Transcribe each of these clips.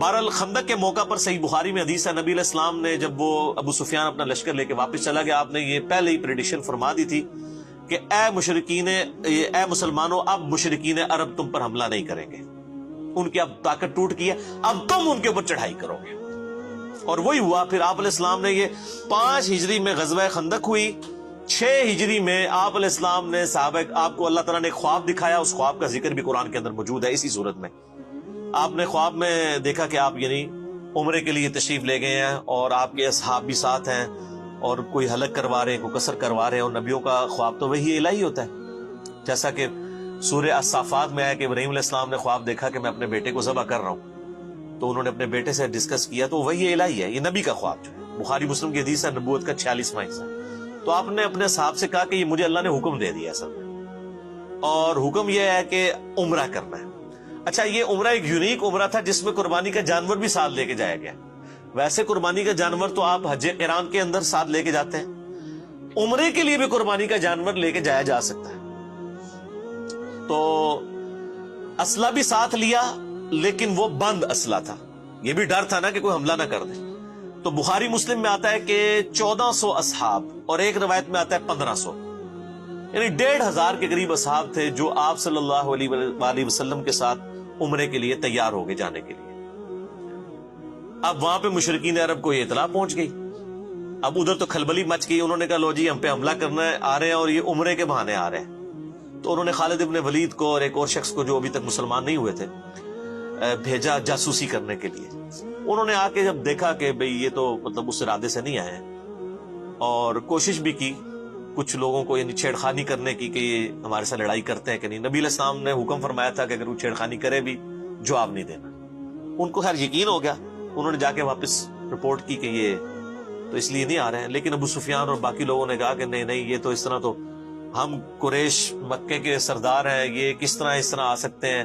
بہرحال خندق کے موقع پر صحیح بخاری میں حدیث ہے، نبی علیہ السلام نے جب وہ ابو سفیان اپنا لشکر لے کے واپس چلا گیا، آپ نے یہ پہلے ہی پریڈکشن فرما دی تھی کہ اے مسلمانوں، اب مشرکین عرب تم پر حملہ نہیں کریں گے، ان کی اب طاقت ٹوٹ گئی ہے، اب تم ان کے اوپر چڑھائی کرو گے۔ اور وہی ہوا۔ پھر آپ علیہ السلام نے یہ 5 ہجری میں غزوہ خندق ہوئی، 6 ہجری میں آپ علیہ السلام نے آپ کو اللہ تعالیٰ نے ایک خواب دکھایا، اس خواب کا ذکر بھی قرآن کے اندر موجود ہے۔ اسی صورت میں آپ نے خواب میں دیکھا کہ آپ یعنی عمرے کے لیے تشریف لے گئے ہیں اور آپ کے اصحاب بھی ساتھ ہیں، اور کوئی حلق کروا رہے ہیں، کوئی قصر کروا رہے ہیں، اور نبیوں کا خواب تو وہی الہی ہوتا ہے، جیسا کہ سورہ الصافات میں آیا کہ ابراہیم علیہ السلام نے خواب دیکھا کہ میں اپنے بیٹے کو ذبح کر رہا ہوں، تو انہوں نے اپنے بیٹے سے ڈسکس کیا، تو وہی الہی ہے، یہ نبی کا خواب جو ہے۔ بخاری مسلم کی حدیث ہے، نبوت کا 46واں حصہ۔ تو آپ نے اپنے صاحب سے کہا کہ یہ مجھے اللہ نے حکم دے دیا اصل میں، اور حکم یہ ہے کہ عمرہ کرنا ہے۔ اچھا، یہ عمرہ ایک یونیک عمرہ تھا جس میں قربانی کا جانور بھی ساتھ لے کے جایا گیا۔ ویسے قربانی کا جانور تو آپ حج قران کے اندر ساتھ لے کے جاتے ہیں، عمرے کے لیے بھی قربانی کا جانور لے کے جایا جا سکتا ہے۔ تو اسلحہ بھی ساتھ لیا، لیکن وہ بند اسلحہ تھا، یہ بھی ڈر تھا نا کہ کوئی حملہ نہ کر دے۔ تو بخاری مسلم میں آتا ہے کہ 1400 اصحاب، اور ایک روایت میں آتا ہے 1500، یعنی 1500 کے قریب اصحاب تھے جو آپ صلی اللہ علیہ وآلہ وسلم کے ساتھ عمرے کے لیے تیار ہو گئے جانے کے لیے۔ اب وہاں پہ مشرکین عرب کو یہ اطلاع پہنچ گئی، اب ادھر تو کھلبلی مچ گئی، انہوں نے کہا لو جی ہم پہ حملہ کرنا ہے، آ رہے ہیں، اور یہ عمرے کے بہانے آ رہے ہیں۔ تو انہوں نے خالد ابن ولید کو اور ایک اور شخص کو جو ابھی تک مسلمان نہیں ہوئے تھے بھیجا جاسوسی کرنے کے لیے۔ انہوں نے آ کے جب دیکھا کہ بھئی یہ تو مطلب اس ارادے سے نہیں آئے ہیں، اور کوشش بھی کی کچھ لوگوں کو یعنی چھیڑخانی کرنے کی کہ یہ ہمارے ساتھ لڑائی کرتے ہیں کہ نہیں۔ نبی علیہ السلام نے حکم فرمایا تھا کہ اگر وہ چھیڑخانی کرے بھی جواب نہیں دینا۔ ان کو خیر یقین ہو گیا، انہوں نے جا کے واپس رپورٹ کی کہ یہ تو اس لیے نہیں آ رہے ہیں۔ لیکن ابو سفیان اور باقی لوگوں نے کہا کہ نہیں نہیں، یہ تو اس طرح تو ہم قریش مکے کے سردار ہیں، یہ کس طرح اس طرح آ سکتے ہیں،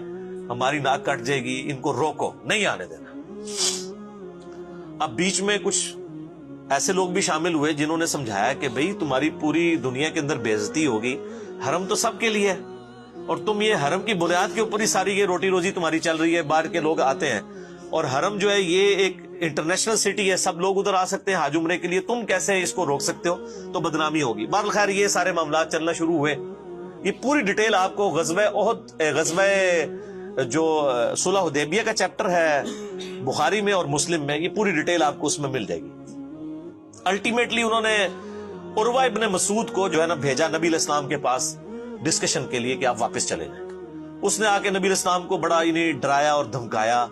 ہماری ناک کٹ جائے گی، ان کو روکو، نہیں آنے دینا۔ اب بیچ میں کچھ ایسے لوگ بھی شامل ہوئے جنہوں نے سمجھایا کہ بھئی تمہاری پوری دنیا کے اندر بے عزتی ہوگی، حرم تو سب کے لیے ہے، اور تم یہ حرم کی بنیاد کے اوپر ہی ساری یہ روٹی روزی تمہاری چل رہی ہے، باہر کے لوگ آتے ہیں، اور حرم جو ہے یہ ایک انٹرنیشنل سٹی ہے، سب لوگ ادھر آ سکتے ہیں حج عمرے کے لیے، تم کیسے اس کو روک سکتے ہو، تو بدنامی ہوگی۔ بہرحال خیر یہ سارے معاملات چلنا شروع ہوئے۔ یہ پوری ڈیٹیل آپ کو غزوہ جو صلح حدیبیہ کا چیپٹر ہے بخاری میں اور مسلم میں، یہ پوری ڈیٹیل آپ کو اس میں مل جائے گی۔ الٹیمیٹلی انہوں نے عروہ ابن مسعود کو جو ہے نا بھیجا نبی علیہ السلام کے پاس ڈسکشن کے لیے کہ آپ واپس چلے جائیں۔ اس نے آ کے نبی علیہ السلام کو بڑا یعنی ڈرایا اور دھمکایا،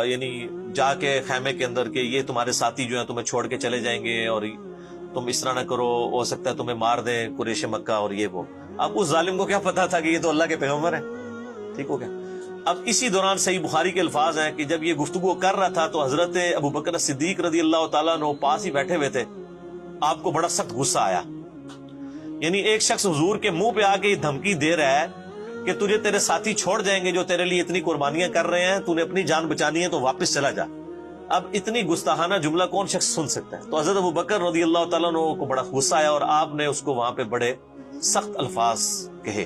یعنی جا کے خیمے کے اندر کہ یہ تمہارے ساتھی جو ہیں تمہیں چھوڑ کے چلے جائیں گے، اور تم اس طرح نہ کرو، ہو سکتا ہے تمہیں مار دیں قریش مکہ، اور یہ وہ۔ اب اس ظالم کو کیا پتا تھا کہ یہ تو اللہ کے پیغمبر ہیں، ٹھیک ہو گیا۔ اب اسی دوران صحیح بخاری کے الفاظ ہیں کہ جب یہ گفتگو کر رہا تھا تو حضرت ابوبکر صدیق رضی اللہ تعالیٰ عنہ پاس ہی بیٹھے ہوئے تھے۔ آپ کو بڑا سخت غصہ آیا، یعنی ایک شخص حضور کے منہ پہ آ کے یہ دھمکی دے رہا ہے کہ تجھے تیرے ساتھی چھوڑ جائیں گے جو تیرے لیے اتنی قربانیاں کر رہے ہیں، تو نے اپنی جان بچانی ہے تو واپس چلا جا۔ اب اتنی گستاخانہ جملہ کون شخص سن سکتا ہے؟ تو حضرت ابوبکر رضی اللہ تعالیٰ عنہ کو بڑا غصہ آیا، اور آپ نے اس کو وہاں پہ بڑے سخت الفاظ کہے،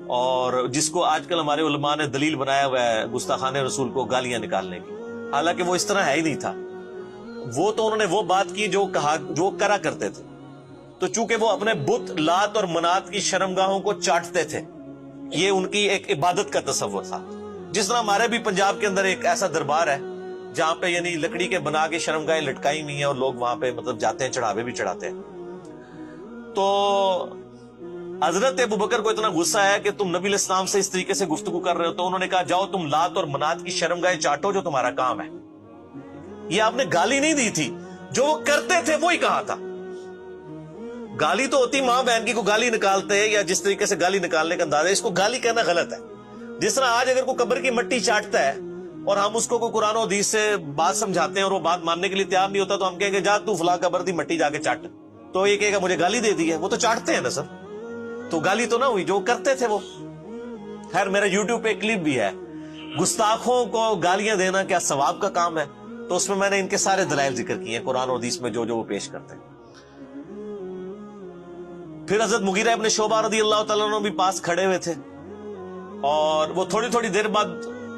اور جس کو آج کل ہمارے علماء نے دلیل بنایا ہوا ہے گستاخان رسول کو گالیاں نکالنے کی، حالانکہ وہ اس طرح ہے ہی نہیں تھا۔ وہ تو انہوں نے وہ بات کی جو کرا کرتے تھے، تو چونکہ وہ اپنے بت لات اور منات کی شرمگاہوں کو چاٹتے تھے، یہ ان کی ایک عبادت کا تصور تھا۔ جس طرح ہمارے بھی پنجاب کے اندر ایک ایسا دربار ہے جہاں پہ یعنی لکڑی کے بنا کے شرمگاہیں لٹکائی ہوئی ہیں، اور لوگ وہاں پہ مطلب جاتے ہیں، چڑھاوے بھی چڑھاتے ہیں۔ تو حضرت ابوبکر کو اتنا غصہ ہے کہ تم نبی علیہ السلام سے اس طریقے سے گفتگو کر رہے ہو، تو انہوں نے کہا جاؤ تم لات اور منات کی شرمگاہیں چاٹو، جو تمہارا کام ہے۔ یہ آپ نے گالی نہیں دی تھی، جو وہ کرتے تھے وہی کہا تھا۔ گالی تو ہوتی ماں بہن کی کو گالی نکالتے ہیں، یا جس طریقے سے گالی نکالنے کا انداز ہے، اس کو گالی کہنا غلط ہے۔ جس طرح آج اگر کوئی قبر کی مٹی چاٹتا ہے اور ہم اس کو کوئی قرآن و حدیث سے بات سمجھاتے ہیں اور وہ بات ماننے کے لیے تیار نہیں ہوتا، تو ہم کہیں گے جا تو فلاں قبر دی مٹی جا کے چاٹ، تو یہ کہے گا مجھے گالی دے دی ہے۔ وہ تو چاٹتے ہیں نا سر، تو گالی تو نہ ہوئی، جو کرتے تھے وہ۔ خیر میرا یوٹیوب پہ ایک کلپ بھی ہے، گستاخوں کو گالیاں دینا کیا ثواب کا کام ہے، تو اس میں میں نے ان کے سارے دلائل ذکر کیے ہیں قرآن و حدیث میں جو وہ پیش کرتے ہیں۔ پھر حضرت مغیرہ ابن شعبہ رضی اللہ تعالیٰ عنہ بھی پاس کھڑے ہوئے تھے، اور وہ تھوڑی تھوڑی دیر بعد